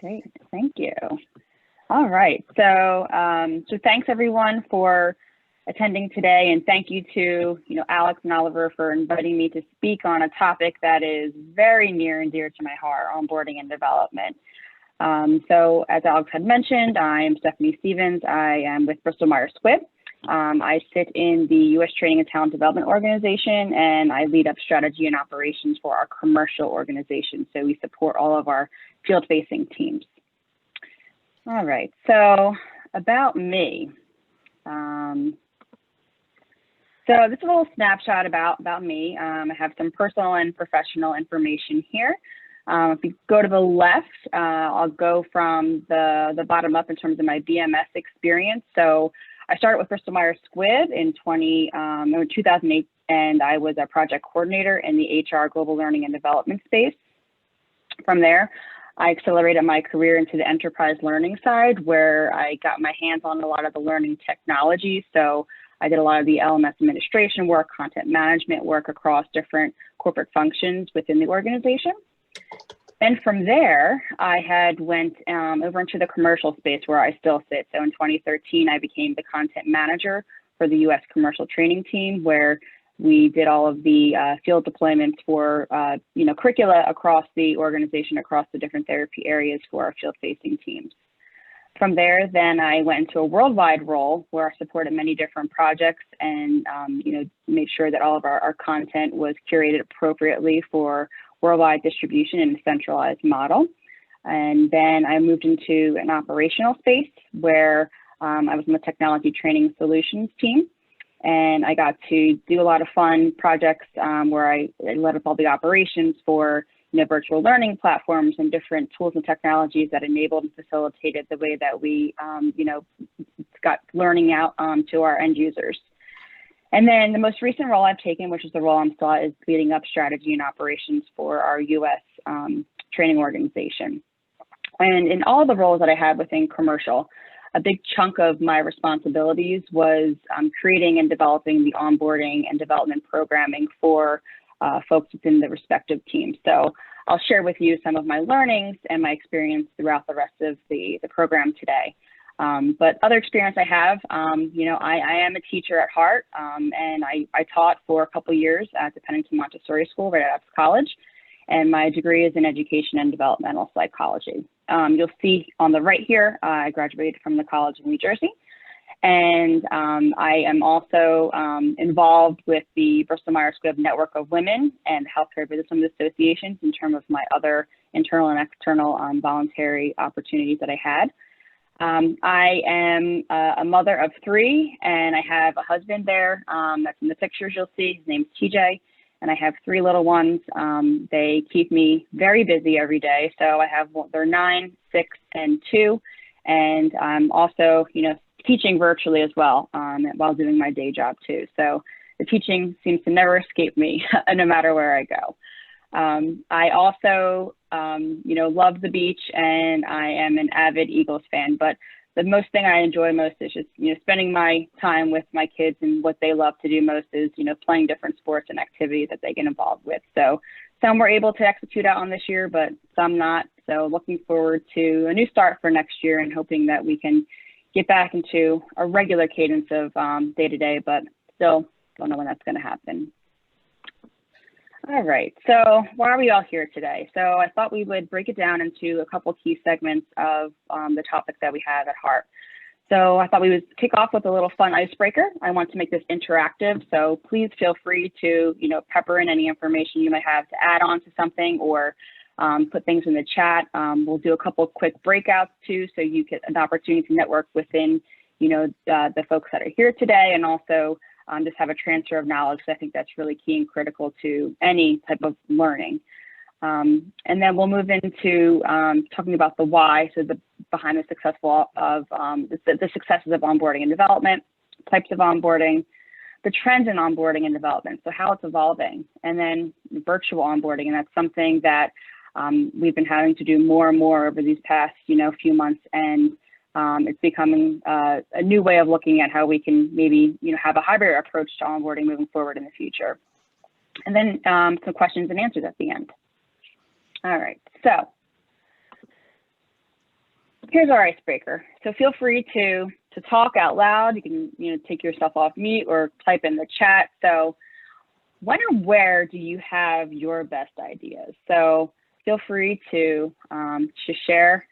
Great, thank you. All right, so thanks everyone for attending today, and thank you to Alex and Oliver for inviting me to speak on a topic that is very near and dear to my heart: onboarding and development. So as Alex had mentioned, I am Stephanie Stevens. I am with Bristol Myers Squibb. I sit in the U.S. Training and Talent Development Organization, and I lead up strategy and operations for our commercial organization. So we support all of our field-facing teams. All right, so about me. So this is a little snapshot about me. I have some personal and professional information here. If you go to the left, I'll go from the bottom up in terms of my BMS experience. So I started with Bristol Myers Squibb in 2008, and I was a project coordinator in the HR global learning and development space. From there, I accelerated my career into the enterprise learning side, where I got my hands on a lot of the learning technology. So I did a lot of the LMS administration work, content management work across different corporate functions within the organization. And from there, I went over into the commercial space where I still sit. So in 2013, I became the content manager for the US commercial training team, where we did all of the field deployments for curricula across the organization, across the different therapy areas for our field-facing teams. From there, then I went into a worldwide role where I supported many different projects and made sure that all of our content was curated appropriately for worldwide distribution in a centralized model. And then I moved into an operational space where I was in the technology training solutions team. And I got to do a lot of fun projects where I led up all the operations for virtual learning platforms and different tools and technologies that enabled and facilitated the way that we got learning out to our end users. And then the most recent role I've taken, which is the role I'm still at, is leading up strategy and operations for our US training organization. And in all of the roles that I had within commercial, a big chunk of my responsibilities was creating and developing the onboarding and development programming for folks within the respective teams. So I'll share with you some of my learnings and my experience throughout the rest of the program today. But other experience I have, I am a teacher at heart, and I taught for a couple years at the Pennington Montessori School right out of college, and my degree is in education and developmental psychology. You'll see on the right here, I graduated from the College of New Jersey, and I am also involved with the Bristol Myers Squibb Network of Women and Healthcare Business Associations in terms of my other internal and external voluntary opportunities that I had. I am a mother of 3, and I have a husband there. That's in the pictures you'll see. His name's TJ, and I have 3 little ones. They keep me very busy every day. So I have, they're 9, 6, and 2, and I'm also, teaching virtually as well while doing my day job too. So the teaching seems to never escape me, no matter where I go. I also, love the beach, and I am an avid Eagles fan, but the most thing I enjoy most is just, spending my time with my kids, and what they love to do most is, playing different sports and activities that they get involved with. So some were able to execute out on this year, but some not. So looking forward to a new start for next year and hoping that we can get back into a regular cadence of day-to-day, but still don't know when that's going to happen. All right, so why are we all here today? So I thought we would break it down into a couple key segments of the topic that we have at heart. So I thought we would kick off with a little fun icebreaker. I want to make this interactive, so please feel free to pepper in any information you might have to add on to something, or put things in the chat. We'll do a couple quick breakouts too, so you get an opportunity to network within the folks that are here today, and also just have a transfer of knowledge. So I think that's really key and critical to any type of learning. And then we'll move into talking about the why, so the behind the successful of the successes of onboarding and development, types of onboarding, the trends in onboarding and development, so how it's evolving, and then virtual onboarding, and that's something that we've been having to do more and more over these past few months, and it's becoming a new way of looking at how we can maybe have a hybrid approach to onboarding moving forward in the future. And then some questions and answers at the end. All right, so here's our icebreaker. So feel free to talk out loud. You can, take yourself off mute or type in the chat. So when or where do you have your best ideas? So feel free to share.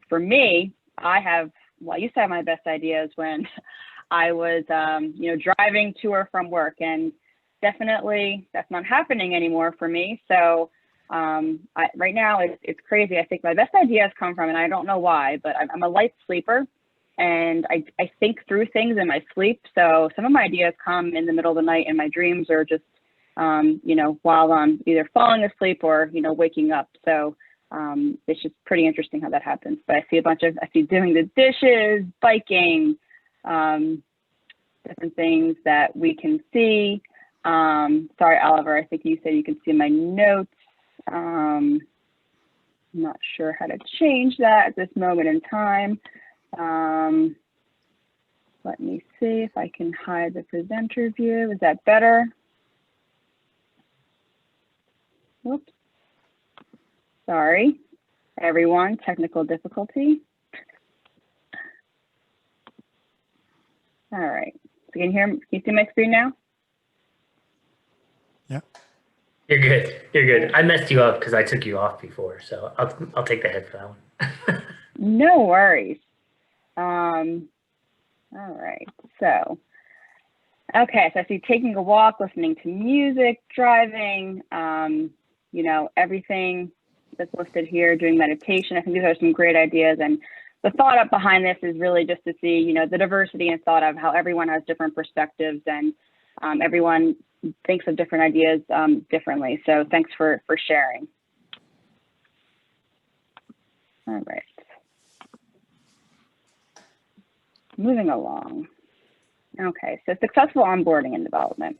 For me, I used to have my best ideas when I was, driving to or from work, and definitely that's not happening anymore for me. So right now it's crazy. I think my best ideas come from, and I don't know why, but I'm a light sleeper, and I think through things in my sleep. So some of my ideas come in the middle of the night in my dreams, or just, while I'm either falling asleep or, waking up. So it's just pretty interesting how that happens. But I see doing the dishes, biking, different things that we can see. Sorry, Oliver, I think you said you can see my notes. I'm not sure how to change that at this moment in time. Let me see if I can hide the presenter view. Is that better? Whoops. Sorry, everyone, technical difficulty. All right, so can you see my screen now? Yeah. You're good. You're good. I messed you up because I took you off before, so I'll take the head for that one. No worries. All right. So, okay. So I see taking a walk, listening to music, driving. Everything that's listed here. Doing meditation. I think these are some great ideas. And the thought up behind this is really just to see, the diversity and thought of how everyone has different perspectives, and everyone thinks of different ideas differently. So thanks for sharing. All right. Moving along. Okay, so successful onboarding and development.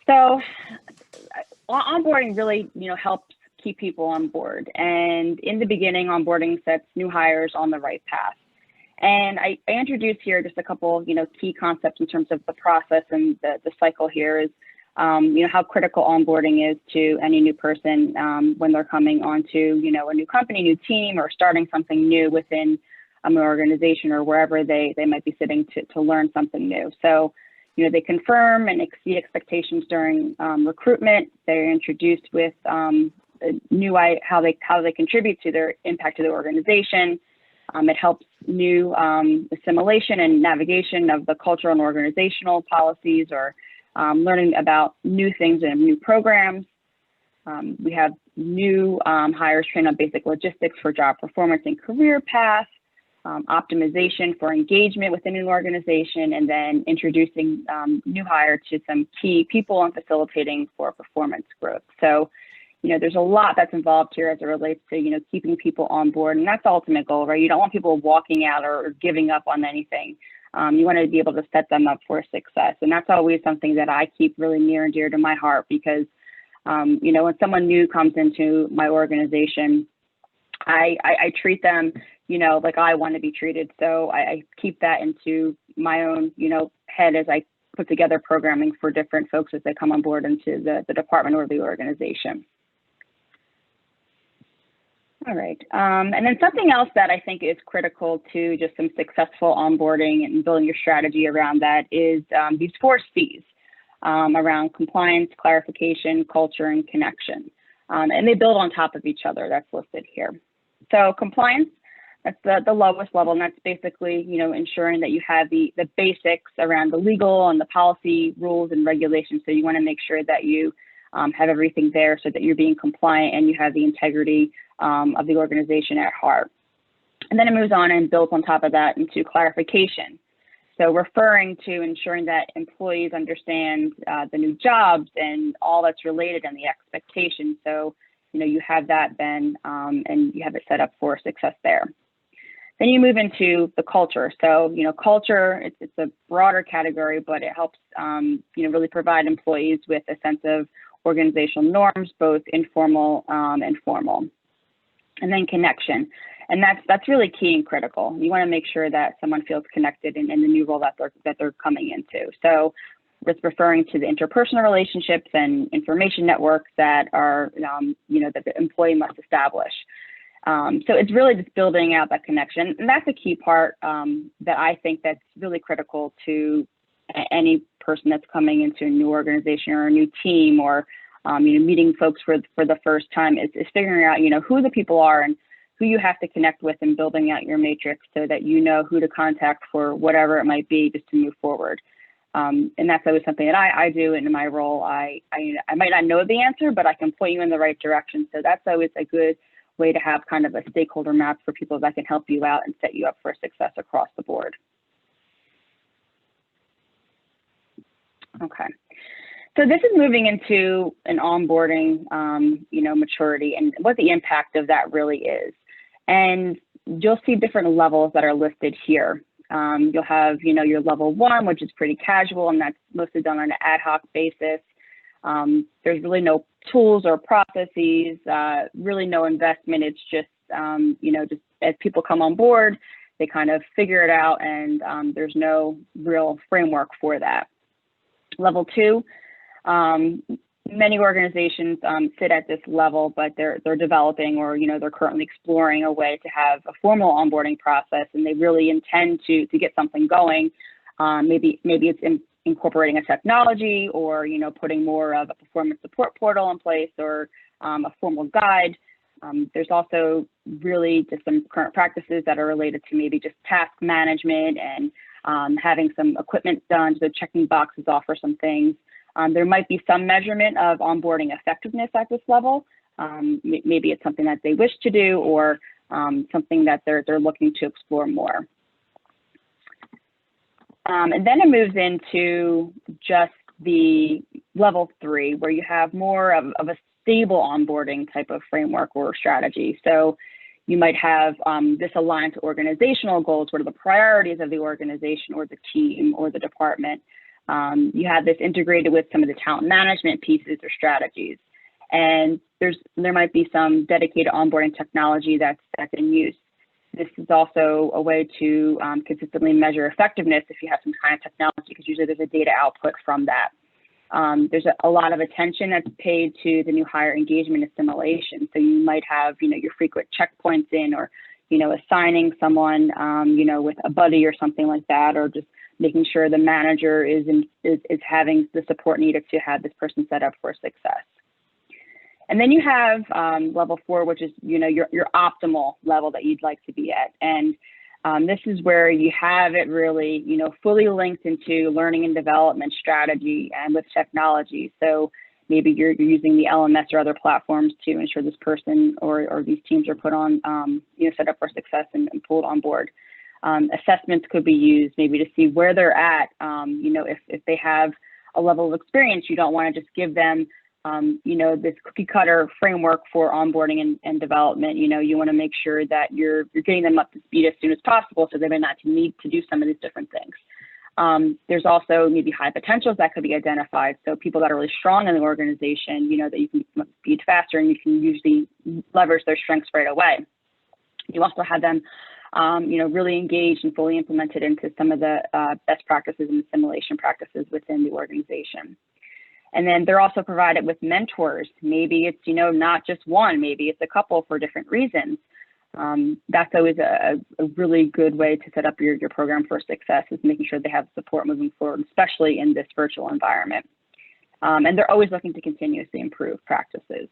So onboarding really, helps keep people on board. And in the beginning, onboarding sets new hires on the right path. And I introduced here just a couple, key concepts in terms of the process and the cycle here is, how critical onboarding is to any new person when they're coming onto, a new company, new team, or starting something new within an organization or wherever they might be sitting to learn something new. So, they confirm and exceed expectations during recruitment. They're introduced with how they contribute to their impact to the organization. It helps new assimilation and navigation of the cultural and organizational policies, or learning about new things and new programs. We have new hires trained on basic logistics for job performance and career path, optimization for engagement within an organization, and then introducing new hire to some key people and facilitating for performance growth. So, there's a lot that's involved here as it relates to, keeping people on board. And that's the ultimate goal, right? You don't want people walking out or giving up on anything. You want to be able to set them up for success. And that's always something that I keep really near and dear to my heart, because, when someone new comes into my organization, I treat them, like I want to be treated. So I keep that into my own, head as I put together programming for different folks as they come on board into the department or the organization. All right. And then something else that I think is critical to just some successful onboarding and building your strategy around that is these 4 C's around compliance, clarification, culture, and connection. And they build on top of each other. That's listed here. So compliance, that's the lowest level, and that's basically, ensuring that you have the basics around the legal and the policy rules and regulations. So you want to make sure that you have everything there so that you're being compliant and you have the integrity of the organization at heart. And then it moves on and builds on top of that into clarification. So referring to ensuring that employees understand the new jobs and all that's related and the expectations. So, you have that then and you have it set up for success there. Then you move into the culture. So, culture, it's a broader category, but it helps, really provide employees with a sense of organizational norms, both informal and formal. And then connection. And that's really key and critical. You want to make sure that someone feels connected in the new role that they're coming into. So it's referring to the interpersonal relationships and information networks that are, that the employee must establish. So it's really just building out that connection. And that's a key part that I think that's really critical to any person that's coming into a new organization or a new team, or meeting folks for the first time, is figuring out, who the people are and who you have to connect with, and building out your matrix so that you know who to contact for whatever it might be, just to move forward. And that's always something that I do in my role. I might not know the answer, but I can point you in the right direction. So that's always a good way to have kind of a stakeholder map for people that can help you out and set you up for success across the board. Okay. So this is moving into an onboarding, maturity, and what the impact of that really is. And you'll see different levels that are listed here. You'll have, your level 1, which is pretty casual, and that's mostly done on an ad hoc basis. There's really no tools or processes, really no investment. It's just, just as people come on board, they kind of figure it out, and there's no real framework for that. Level 2, many organizations sit at this level, but they're developing, or they're currently exploring a way to have a formal onboarding process, and they really intend to get something going. Maybe it's incorporating a technology, or putting more of a performance support portal in place, or a formal guide. There's also really just some current practices that are related to maybe just task management and having some equipment done, so checking boxes off for some things. There might be some measurement of onboarding effectiveness at this level. Maybe it's something that they wish to do, or something that they're looking to explore more. And then it moves into just the level 3, where you have more of a stable onboarding type of framework or strategy. So you might have this aligned to organizational goals. What are the priorities of the organization or the team or the department? You have this integrated with some of the talent management pieces or strategies. And there might be some dedicated onboarding technology that's in use. This is also a way to consistently measure effectiveness if you have some kind of technology, because usually there's a data output from that. There's a lot of attention that's paid to the new hire engagement assimilation. So you might have, your frequent checkpoints in, or, assigning someone, with a buddy or something like that, or just making sure the manager is having the support needed to have this person set up for success. And then you have level 4, which is, your optimal level that you'd like to be at. And this is where you have it really, fully linked into learning and development strategy and with technology. So maybe you're using the LMS or other platforms to ensure this person or these teams are put on, set up for success and pulled on board. Assessments could be used maybe to see where they're at. If they have a level of experience, you don't want to just give them this cookie cutter framework for onboarding and development. You want to make sure that you're getting them up to speed as soon as possible, so they may not need to do some of these different things. There's also maybe high potentials that could be identified. So people that are really strong in the organization, that you can speed faster, and you can usually leverage their strengths right away. You also have them, really engaged and fully implemented into some of the best practices and assimilation practices within the organization. And then they're also provided with mentors. Maybe it's, not just one, maybe it's a couple for different reasons. That's always a really good way to set up your program for success, is making sure they have support moving forward, especially in this virtual environment. And they're always looking to continuously improve practices.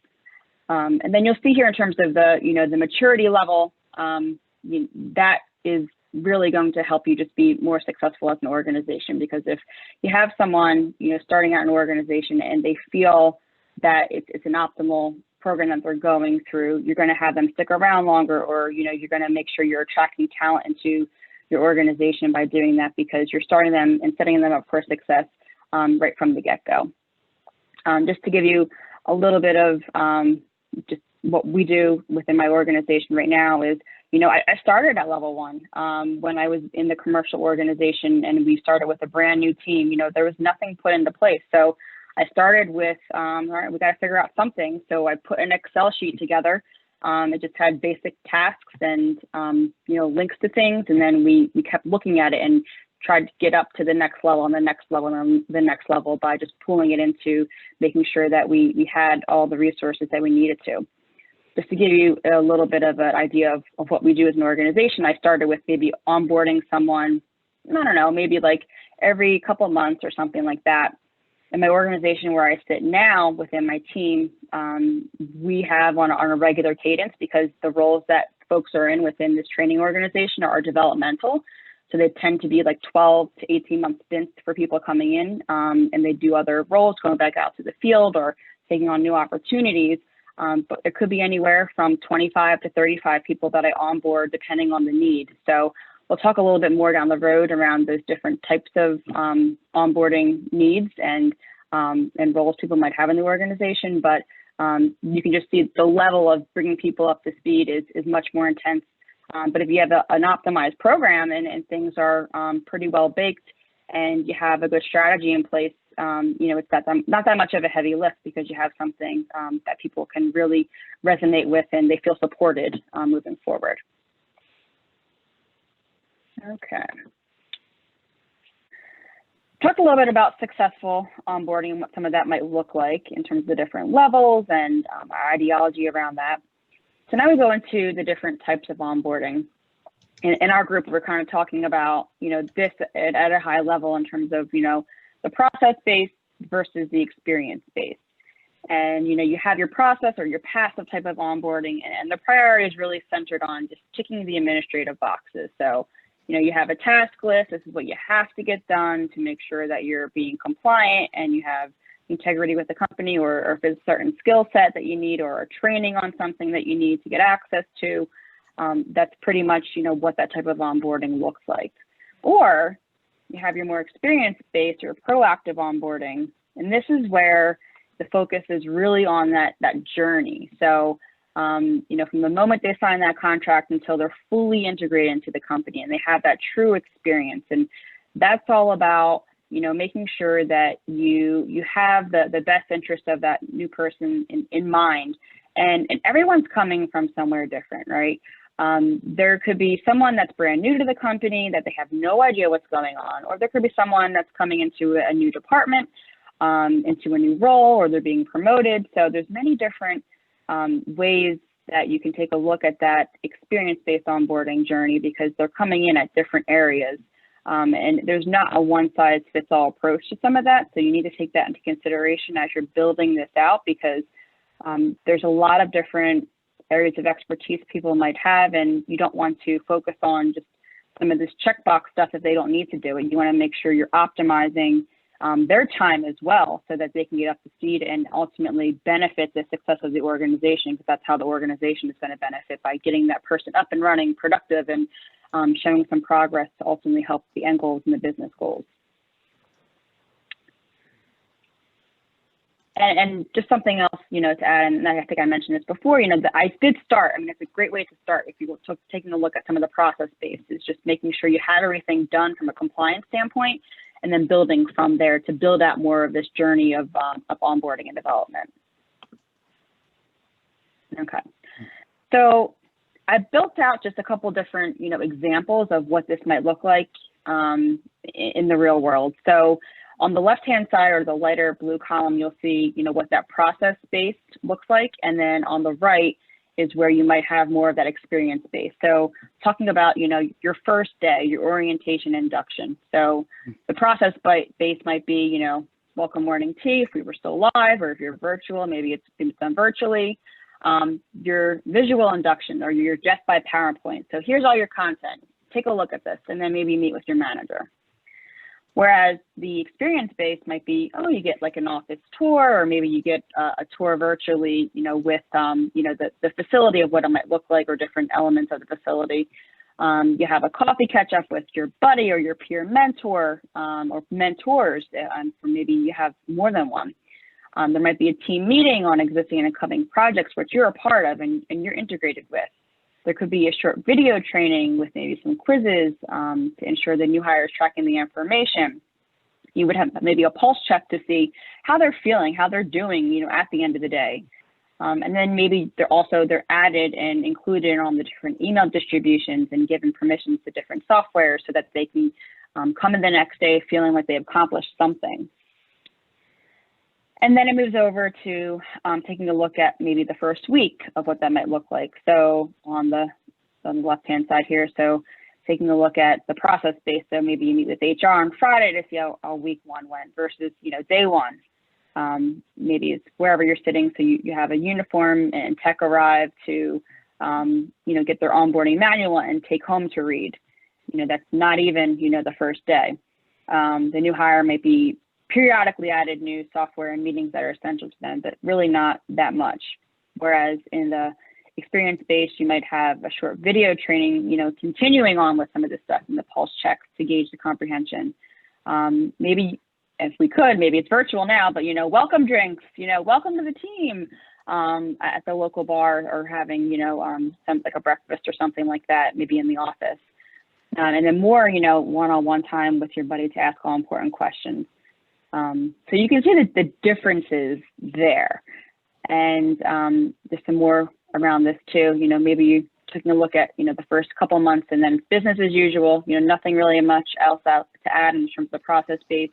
And then you'll see here in terms of the maturity level, that is really going to help you just be more successful as an organization. Because if you have someone, starting out an organization and they feel that it's an optimal program that they're going through, you're going to have them stick around longer, or, you're going to make sure you're attracting talent into your organization by doing that, because you're starting them and setting them up for success right from the get-go. Just to give you a little bit of just what we do within my organization right now is, I started at level 1 when I was in the commercial organization, and we started with a brand new team. There was nothing put into place. So I started with, all right, we got to figure out something. So I put an Excel sheet together. It just had basic tasks and, links to things. And then we kept looking at it and tried to get up to the next level and the next level and the next level by just pulling it into making sure that we had all the resources that we needed to. Just to give you a little bit of an idea of what we do as an organization, I started with maybe onboarding someone, I don't know, maybe like every couple of months or something like that. In my organization where I sit now within my team, we have on a regular cadence, because the roles that folks are in within this training organization are developmental. So they tend to be like 12 to 18 month stints for people coming in, and they do other roles, going back out to the field or taking on new opportunities. But it could be anywhere from 25 to 35 people that I onboard depending on the need. So we'll talk a little bit more down the road around those different types of onboarding needs and roles people might have in the organization. But you can just see the level of bringing people up to speed is much more intense. But if you have an optimized program and things are pretty well baked and you have a good strategy in place, it's not that much of a heavy lift, because you have something that people can really resonate with and they feel supported moving forward. Okay. Talk a little bit about successful onboarding and what some of that might look like in terms of the different levels and our ideology around that. So now we go into the different types of onboarding. In our group, we're kind of talking about, this at a high level in terms of, the process-based versus the experience-based. And, you have your process or your passive type of onboarding, and the priority is really centered on just ticking the administrative boxes. So, you have a task list. This is what you have to get done to make sure that you're being compliant and you have integrity with the company, or if there's a certain skill set that you need or training on something that you need to get access to. That's pretty much, what that type of onboarding looks like. Or you have your more experience-based or proactive onboarding, and this is where the focus is really on that journey. So, from the moment they sign that contract until they're fully integrated into the company and they have that true experience. And that's all about, making sure that you have the best interest of that new person in mind. And everyone's coming from somewhere different, right? There could be someone that's brand new to the company that they have no idea what's going on, or there could be someone that's coming into a new department, into a new role, or they're being promoted. So there's many different ways that you can take a look at that experience-based onboarding journey, because they're coming in at different areas. And there's not a one-size-fits-all approach to some of that. So you need to take that into consideration as you're building this out, because there's a lot of different areas of expertise people might have, and you don't want to focus on just some of this checkbox stuff if they don't need to do it. You want to make sure you're optimizing their time as well, so that they can get up to speed and ultimately benefit the success of the organization, because that's how the organization is going to benefit, by getting that person up and running, productive, and showing some progress to ultimately help the end goals and the business goals. And just something else, to add, and I think I mentioned this before, that I did start. I mean, it's a great way to start if you were taking a look at some of the process base, is just making sure you have everything done from a compliance standpoint, and then building from there to build out more of this journey of onboarding and development. Okay, so I built out just a couple different, examples of what this might look like in the real world. So on the left-hand side, or the lighter blue column, you'll see, what that process-based looks like. And then on the right is where you might have more of that experience-based. So talking about, your first day, your orientation induction. So the process-based might be, welcome morning tea, if we were still live, or if you're virtual, maybe it's been done virtually. Your visual induction, or your Death by PowerPoint. So here's all your content. Take a look at this, and then maybe meet with your manager. Whereas the experience-based might be, you get like an office tour, or maybe you get a tour virtually, with, the facility of what it might look like, or different elements of the facility. You have a coffee catch-up with your buddy or your peer mentor, or mentors, or maybe you have more than one. There might be a team meeting on existing and upcoming projects which you're a part of and you're integrated with. There could be a short video training with maybe some quizzes to ensure the new hire is tracking the information. You would have maybe a pulse check to see how they're feeling, how they're doing, at the end of the day. And then maybe they're added and included on the different email distributions and given permissions to different software, so that they can come in the next day feeling like they accomplished something. And then it moves over to taking a look at maybe the first week of what that might look like. So on the left-hand side here, so taking a look at the process base. So maybe you meet with HR on Friday to see how week one went versus, day one. Maybe it's wherever you're sitting. So you have a uniform and tech arrive to, get their onboarding manual and take home to read. That's not even, the first day. The new hire might be periodically added new software and meetings that are essential to them, but really not that much. Whereas in the experience base, you might have a short video training, continuing on with some of this stuff in the pulse checks to gauge the comprehension. Maybe if we could, maybe it's virtual now, but, welcome drinks, welcome to the team at the local bar, or having, some like a breakfast or something like that, maybe in the office. And then more, one-on-one time with your buddy to ask all important questions. So you can see the differences there. And there's some more around this too. Maybe you taking a look at, the first couple months, and then business as usual, nothing really much else out to add in terms of the process base,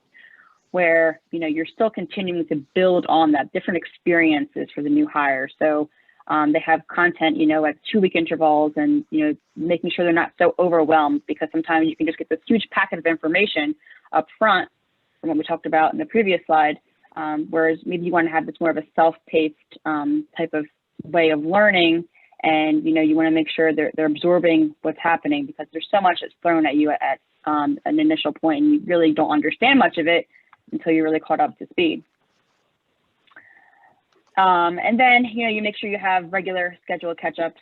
where, you're still continuing to build on that, different experiences for the new hire. So they have content, at 2-week intervals, and, making sure they're not so overwhelmed, because sometimes you can just get this huge packet of information up front from what we talked about in the previous slide, whereas maybe you want to have this more of a self-paced type of way of learning, and, you want to make sure they're absorbing what's happening, because there's so much that's thrown at you at an initial point, and you really don't understand much of it until you're really caught up to speed. And then, you make sure you have regular scheduled catch-ups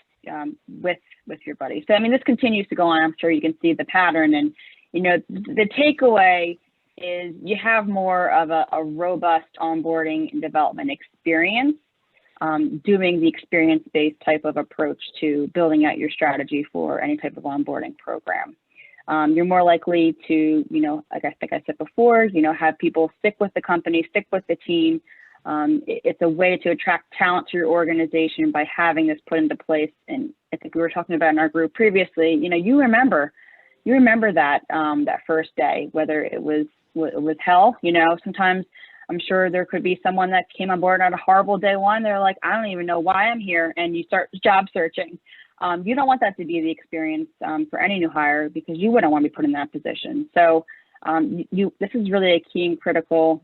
with your buddy. So, I mean, this continues to go on. I'm sure you can see the pattern. And, the takeaway is you have more of a robust onboarding and development experience, doing the experience-based type of approach to building out your strategy for any type of onboarding program. You're more likely to, like I think I said before, have people stick with the company, stick with the team. It's a way to attract talent to your organization by having this put into place. And I think we were talking about in our group previously, you remember that, that first day, whether it was hell, sometimes I'm sure there could be someone that came on board on a horrible day one. They're like, I don't even know why I'm here. And you start job searching. You don't want that to be the experience for any new hire, because you wouldn't want to be put in that position. So this is really a key and critical,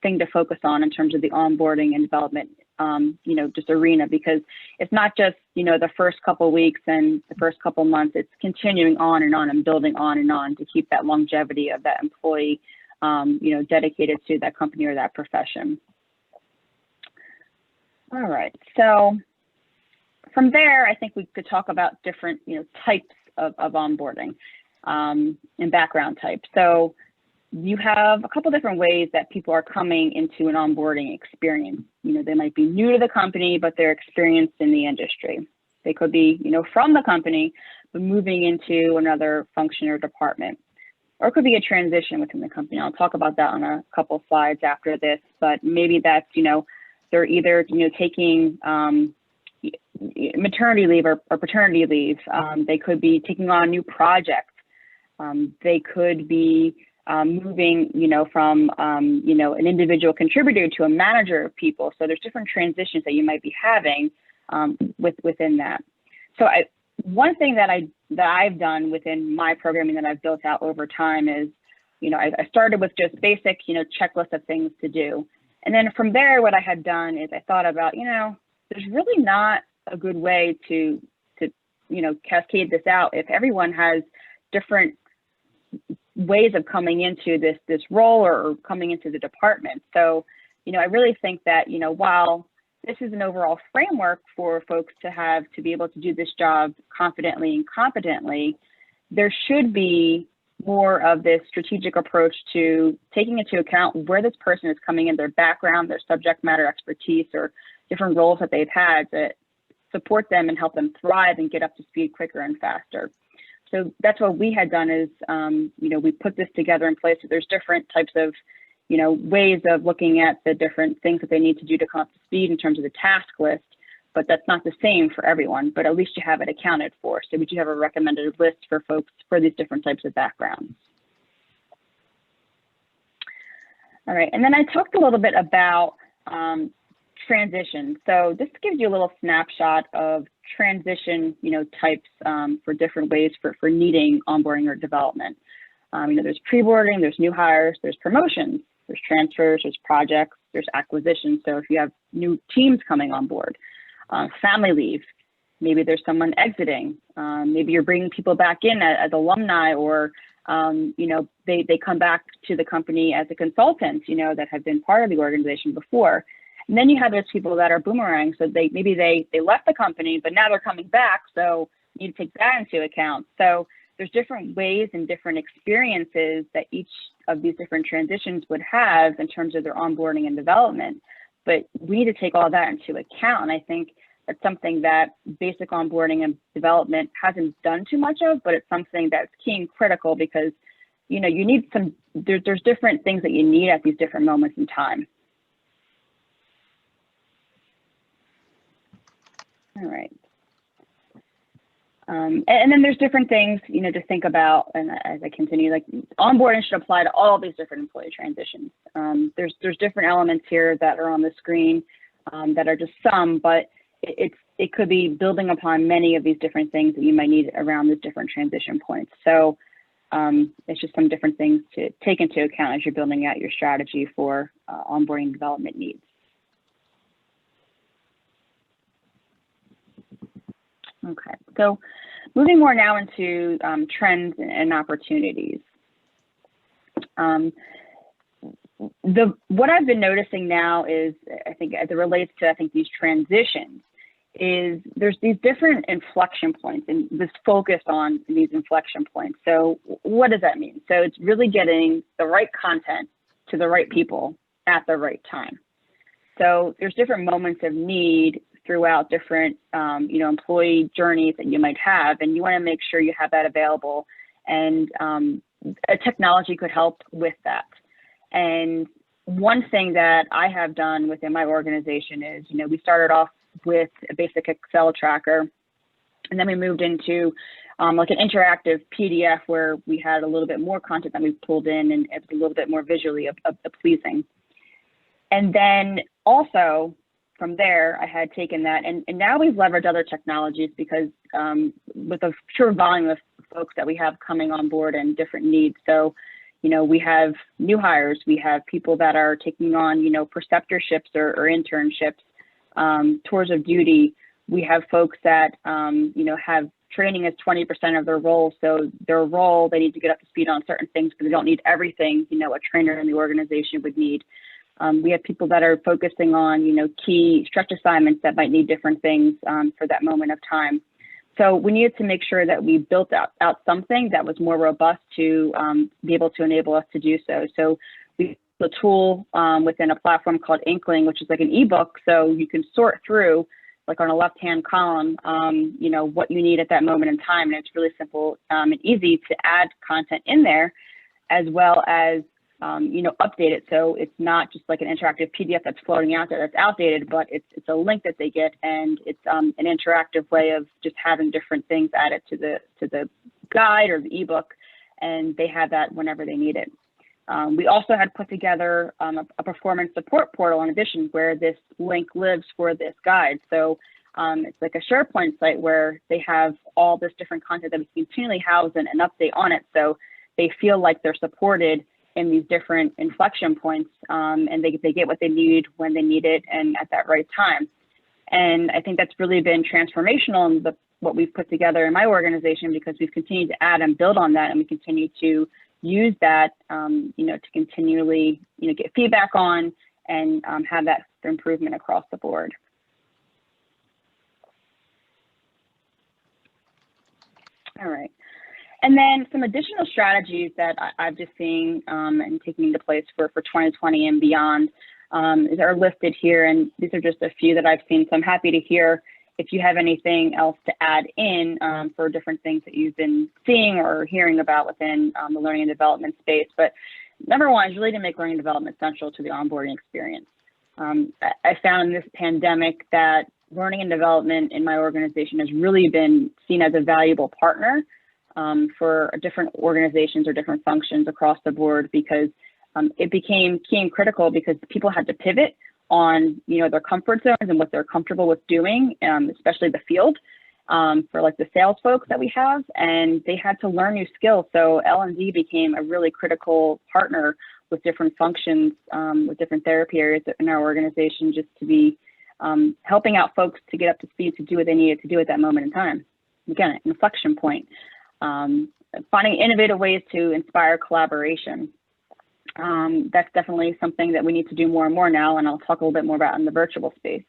thing to focus on in terms of the onboarding and development, just arena, because it's not just, the first couple of weeks and the first couple of months. It's continuing on and building on and on to keep that longevity of that employee, dedicated to that company or that profession. All right. So from there, I think we could talk about different, types of onboarding and background types. So you have a couple different ways that people are coming into an onboarding experience. They might be new to the company, but they're experienced in the industry. They could be, from the company, but moving into another function or department. Or it could be a transition within the company. I'll talk about that on a couple slides after this, but maybe that's, they're either, taking maternity leave or paternity leave. They could be taking on new projects. They could be moving, from, an individual contributor to a manager of people. So there's different transitions that you might be having within that. So one thing that I've done within my programming that I've built out over time is, I started with just basic, checklist of things to do. And then from there, what I had done is I thought about, there's really not a good way to cascade this out if everyone has different ways of coming into this role or coming into the department. So, I really think that, while this is an overall framework for folks to be able to do this job confidently and competently, there should be more of this strategic approach to taking into account where this person is coming in, their background, their subject matter expertise, or different roles that they've had to support them and help them thrive and get up to speed quicker and faster. So that's what we had done is, we put this together in place. So there's different types of, ways of looking at the different things that they need to do to come up to speed in terms of the task list, but that's not the same for everyone, but at least you have it accounted for. So we do have a recommended list for folks for these different types of backgrounds. All right, and then I talked a little bit about transition. So this gives you a little snapshot of transition, types for different ways for needing onboarding or development. There's pre-boarding, there's new hires, there's promotions, there's transfers, there's projects, there's acquisitions. So if you have new teams coming on board, family leave, maybe there's someone exiting, maybe you're bringing people back in as alumni, or they come back to the company as a consultant, that have been part of the organization before. And then you have those people that are boomerang. So maybe they left the company, but now they're coming back. So you need to take that into account. So there's different ways and different experiences that each of these different transitions would have in terms of their onboarding and development. But we need to take all that into account. And I think that's something that basic onboarding and development hasn't done too much of, but it's something that's key and critical because, you need there's different things that you need at these different moments in time. All right. And then there's different things, to think about. And as I continue, like onboarding should apply to all these different employee transitions. There's different elements here that are on the screen that are just some, but it could be building upon many of these different things that you might need around these different transition points. So it's just some different things to take into account as you're building out your strategy for onboarding and development needs. Okay, so moving more now into trends and opportunities. What I've been noticing now is, I think as it relates to, these transitions, is there's these different inflection points and this focus on these inflection points. So what does that mean? So it's really getting the right content to the right people at the right time. So there's different moments of need throughout different, employee journeys that you might have, and you want to make sure you have that available. And a technology could help with that. And one thing that I have done within my organization is, we started off with a basic Excel tracker, and then we moved into like an interactive PDF where we had a little bit more content that we pulled in, and it was a little bit more visually pleasing. And then also, from there, I had taken that, and now we've leveraged other technologies because with the sheer volume of folks that we have coming on board and different needs. So, we have new hires, we have people that are taking on, preceptorships or internships, tours of duty. We have folks that, have training as 20% of their role. So their role, they need to get up to speed on certain things because they don't need everything, a trainer in the organization would need. We have people that are focusing on, key stretch assignments that might need different things for that moment of time. So we needed to make sure that we built out something that was more robust to be able to enable us to do so. So we built a tool within a platform called Inkling, which is like an ebook. So you can sort through, like on a left-hand column, what you need at that moment in time. And it's really simple and easy to add content in there, as well as update it. So it's not just like an interactive PDF that's floating out there that's outdated, but it's a link that they get, and it's an interactive way of just having different things added to the guide or the ebook, and they have that whenever they need it. We also had put together a performance support portal in addition, where this link lives for this guide. So it's like a SharePoint site where they have all this different content that we continually house and update on it. So they feel like they're supported in these different inflection points, and they get what they need when they need it and at that right time. And I think that's really been transformational in what we've put together in my organization, because we've continued to add and build on that, and we continue to use that, to continually, get feedback on and have that improvement across the board. All right. And then some additional strategies that I've just seen and taking into place for 2020 and beyond are listed here. And these are just a few that I've seen. So I'm happy to hear if you have anything else to add in for different things that you've been seeing or hearing about within the learning and development space. But number one is really to make learning and development central to the onboarding experience. I found in this pandemic that learning and development in my organization has really been seen as a valuable partner for different organizations or different functions across the board, because it became key and critical because people had to pivot on, their comfort zones and what they're comfortable with doing, especially the field, for like the sales folks that we have, and they had to learn new skills. So L&D became a really critical partner with different functions, with different therapy areas in our organization, just to be helping out folks to get up to speed to do what they needed to do at that moment in time. Again, an inflection point. Finding innovative ways to inspire collaboration. That's definitely something that we need to do more and more now, and I'll talk a little bit more about in the virtual space.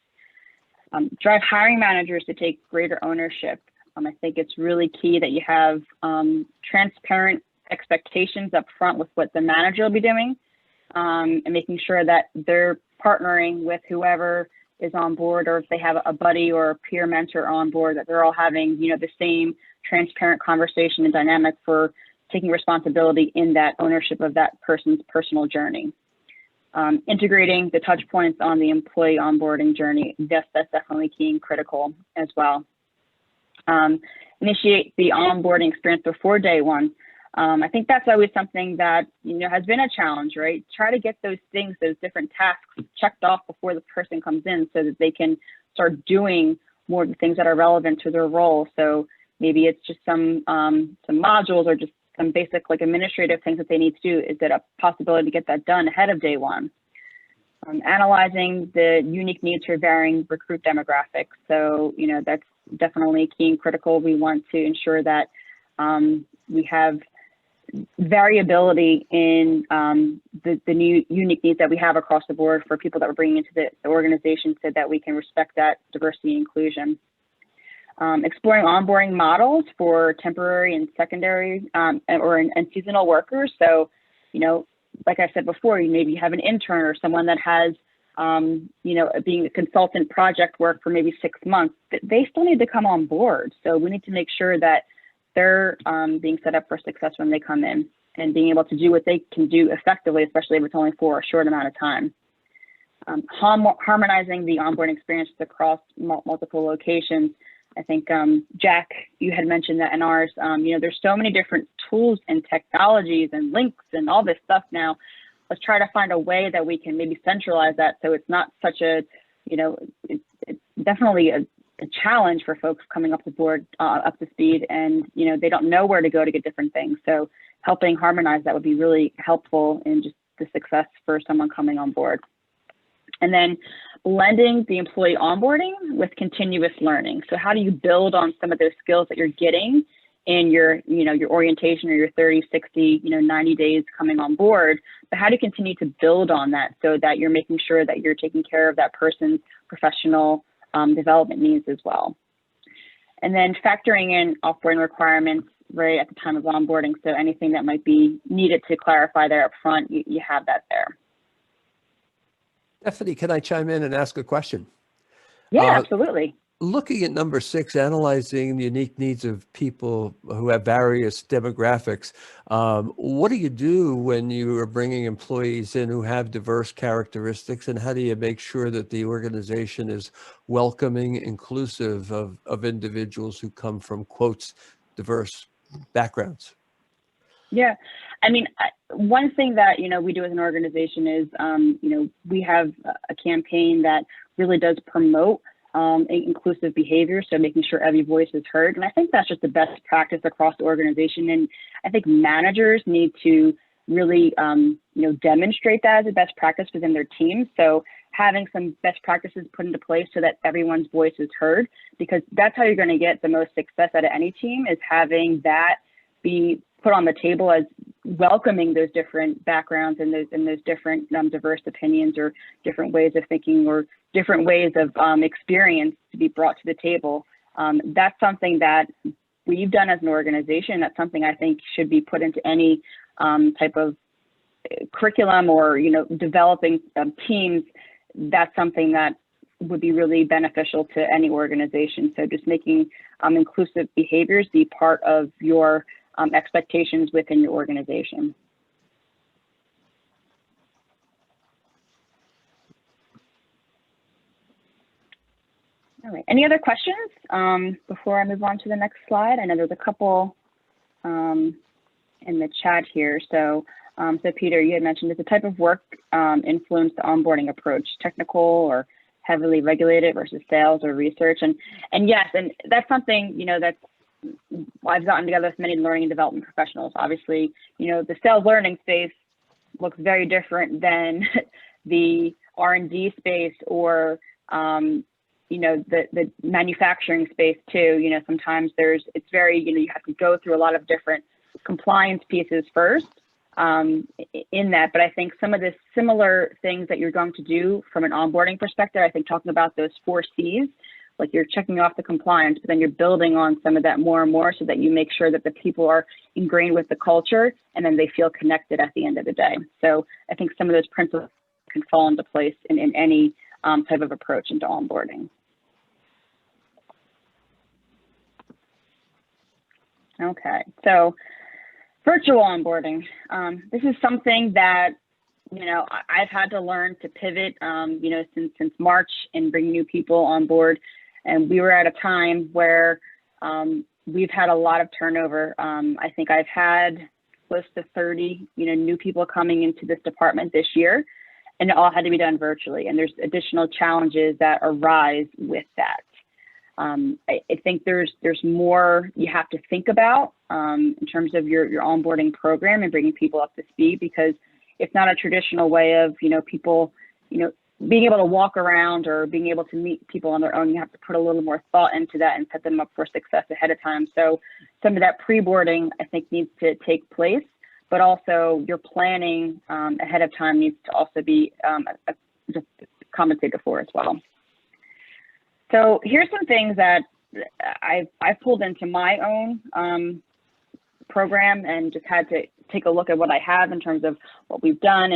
Drive hiring managers to take greater ownership. I think it's really key that you have transparent expectations up front with what the manager will be doing, and making sure that they're partnering with whoever is on board, or if they have a buddy or a peer mentor on board, that they're all having, the same transparent conversation and dynamic for taking responsibility in that ownership of that person's personal journey. Integrating the touch points on the employee onboarding journey, that's definitely key and critical as well. Initiate the onboarding experience before day one. I think that's always something that, has been a challenge, right? Try to get those things, those different tasks checked off before the person comes in so that they can start doing more of the things that are relevant to their role. So maybe it's just some modules or just some basic like administrative things that they need to do. Is it a possibility to get that done ahead of day one? Analyzing the unique needs for varying recruit demographics. So, that's definitely key and critical. We want to ensure that we have variability in the new unique needs that we have across the board for people that we're bringing into the organization, so that we can respect that diversity and inclusion. Exploring onboarding models for temporary and secondary and seasonal workers. So, like I said before, maybe you have an intern or someone that has, being a consultant project work for maybe 6 months, they still need to come on board. So we need to make sure that they're being set up for success when they come in, and being able to do what they can do effectively, especially if it's only for a short amount of time. Harmonizing the onboarding experience across multiple locations. I think, Jack, you had mentioned that in ours, there's so many different tools and technologies and links and all this stuff now. Let's try to find a way that we can maybe centralize that, so it's not such a, it's definitely a challenge for folks coming up to board, up to speed, and, they don't know where to go to get different things. So helping harmonize that would be really helpful in just the success for someone coming on board. And then blending the employee onboarding with continuous learning. So how do you build on some of those skills that you're getting in your, your orientation or your 30, 60, 90 days coming on board, but how do you continue to build on that so that you're making sure that you're taking care of that person's professional development needs as well. And then factoring in offboarding requirements right at the time of onboarding. So anything that might be needed to clarify there up front, you have that there. Stephanie, can I chime in and ask a question? Yeah, absolutely. Looking at number 6, analyzing the unique needs of people who have various demographics, what do you do when you are bringing employees in who have diverse characteristics, and how do you make sure that the organization is welcoming, inclusive of individuals who come from, quotes, diverse backgrounds? Yeah, I mean, one thing that, we do as an organization is, we have a campaign that really does promote inclusive behavior. So making sure every voice is heard. And I think that's just the best practice across the organization. And I think managers need to really, demonstrate that as a best practice within their teams. So having some best practices put into place so that everyone's voice is heard, because that's how you're going to get the most success out of any team, is having that be put on the table as welcoming those different backgrounds and those different diverse opinions or different ways of thinking or different ways of experience to be brought to the table. That's something that we've done as an organization. That's something I think should be put into any type of curriculum or, developing teams. That's something that would be really beneficial to any organization. So just making inclusive behaviors be part of your expectations within your organization. All right, any other questions before I move on to the next slide? I know there's a couple in the chat here. So So Peter, you had mentioned, does the type of work influence the onboarding approach, technical or heavily regulated versus sales or research? And yes, and that's something, that's I've gotten together with many learning and development professionals. Obviously, the sales learning space looks very different than the R&D space or the manufacturing space too. Sometimes it's very, you have to go through a lot of different compliance pieces first in that. But I think some of the similar things that you're going to do from an onboarding perspective, I think talking about those 4 C's, like you're checking off the compliance, but then you're building on some of that more and more so that you make sure that the people are ingrained with the culture and then they feel connected at the end of the day. So I think some of those principles can fall into place in any type of approach into onboarding. Okay, so virtual onboarding. This is something that, I've had to learn to pivot, since March and bring new people on board. And we were at a time where we've had a lot of turnover. I think I've had close to 30, new people coming into this department this year, and it all had to be done virtually. And there's additional challenges that arise with that. I think there's more you have to think about in terms of your onboarding program and bringing people up to speed, because it's not a traditional way of, people, being able to walk around or being able to meet people on their own. You have to put a little more thought into that and set them up for success ahead of time. So some of that pre-boarding, I think, needs to take place, but also your planning ahead of time needs to also be compensated for as well. So here's some things that I've pulled into my own program and just had to take a look at what I have in terms of what we've done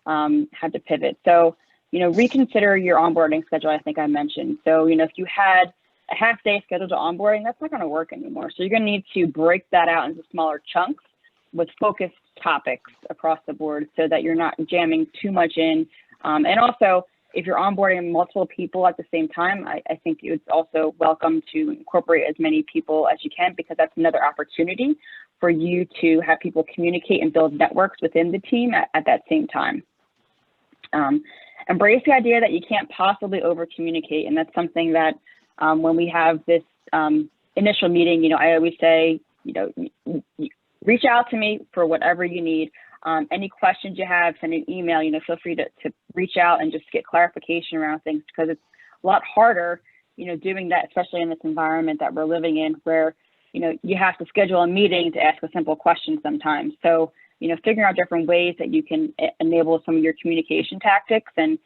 and had to pivot. So, reconsider your onboarding schedule, I think I mentioned. So, if you had a half day scheduled to onboarding, that's not going to work anymore. So you're going to need to break that out into smaller chunks with focused topics across the board so that you're not jamming too much in. And also, if you're onboarding multiple people at the same time, I think it's also welcome to incorporate as many people as you can, because that's another opportunity for you to have people communicate and build networks within the team at that same time. Embrace the idea that you can't possibly over communicate. And that's something that when we have this initial meeting, I always say, reach out to me for whatever you need. Any questions you have, send an email, feel free to reach out and just get clarification around things, because it's a lot harder, doing that, especially in this environment that we're living in where, you have to schedule a meeting to ask a simple question sometimes. So, figuring out different ways that you can enable some of your communication tactics and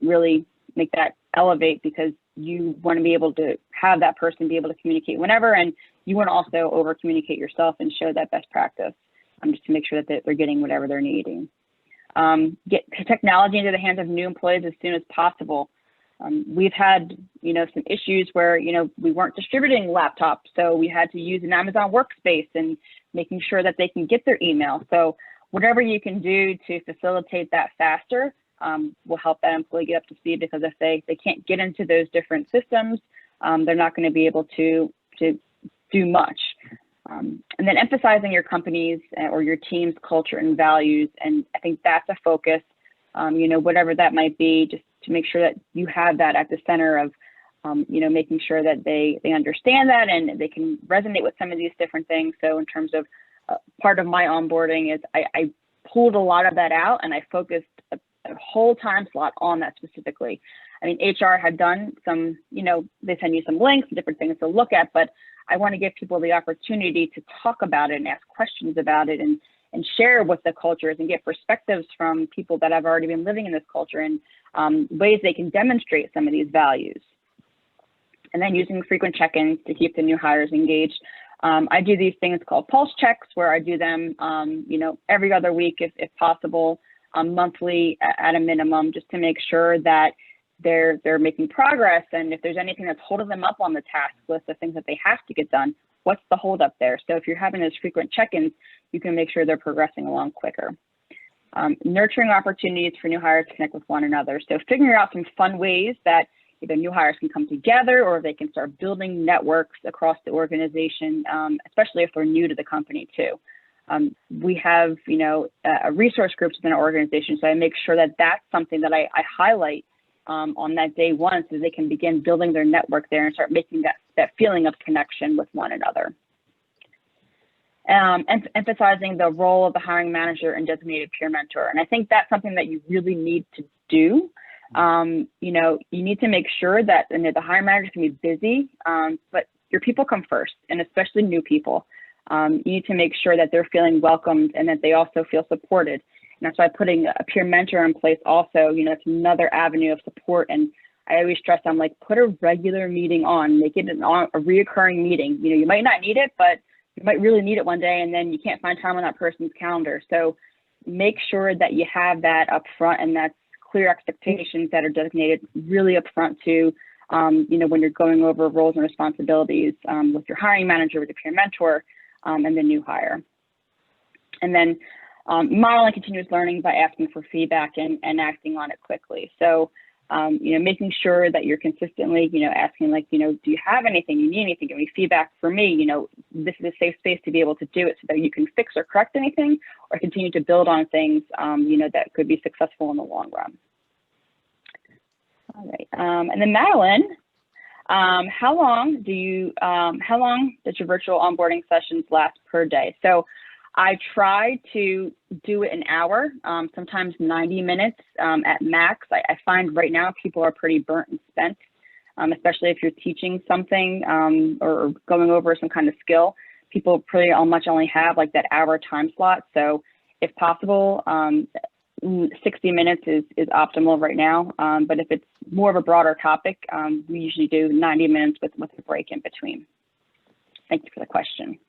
really make that elevate, because you want to be able to have that person be able to communicate whenever, and you want to also over communicate yourself and show that best practice. Just to make sure that they're getting whatever they're needing. Get technology into the hands of new employees as soon as possible. We've had, some issues where, we weren't distributing laptops, so we had to use an Amazon workspace and making sure that they can get their email. So whatever you can do to facilitate that faster will help that employee get up to speed, because if they can't get into those different systems, they're not going to be able to do much. And then emphasizing your company's or your team's culture and values. And I think that's a focus, whatever that might be, just to make sure that you have that at the center of, making sure that they understand that and they can resonate with some of these different things. So in terms of part of my onboarding is I pulled a lot of that out and I focused a whole time slot on that specifically. I mean, HR had done some, they send you some links, different things to look at, but I want to give people the opportunity to talk about it and ask questions about it and share what the culture is and get perspectives from people that have already been living in this culture and ways they can demonstrate some of these values. And then using frequent check-ins to keep the new hires engaged. I do these things called pulse checks where I do them, every other week if possible, monthly at a minimum, just to make sure that they're making progress. And if there's anything that's holding them up on the task list of things that they have to get done, what's the holdup there? So if you're having those frequent check-ins, you can make sure they're progressing along quicker. Nurturing opportunities for new hires to connect with one another. So figuring out some fun ways that either new hires can come together or they can start building networks across the organization, especially if they're new to the company too. We have, resource groups within our organization, so I make sure that that's something that I highlight on that day one, so they can begin building their network there and start making that feeling of connection with one another. And emphasizing the role of the hiring manager and designated peer mentor. And I think that's something that you really need to do. You need to make sure that the hiring manager can be busy, but your people come first, and especially new people. You need to make sure that they're feeling welcomed and that they also feel supported. And that's why putting a peer mentor in place also, it's another avenue of support. And I always stress, I'm like, put a regular meeting on, make it a reoccurring meeting. You might not need it, but you might really need it one day, and then you can't find time on that person's calendar. So make sure that you have that up front, and that's clear expectations that are designated really up front to, when you're going over roles and responsibilities with your hiring manager, with your peer mentor, and the new hire. And then modeling continuous learning by asking for feedback and acting on it quickly. So, making sure that you're consistently, asking like, do you have anything, you need anything, give me feedback for me, this is a safe space to be able to do it so that you can fix or correct anything or continue to build on things, that could be successful in the long run. All right, and then Madeline, how long does your virtual onboarding sessions last per day? So I try to do it an hour, sometimes 90 minutes at max. I find right now people are pretty burnt and spent, especially if you're teaching something or going over some kind of skill. People pretty much only have like that hour time slot. So if possible, 60 minutes is optimal right now. But if it's more of a broader topic, we usually do 90 minutes with a break in between. Thank you for the question.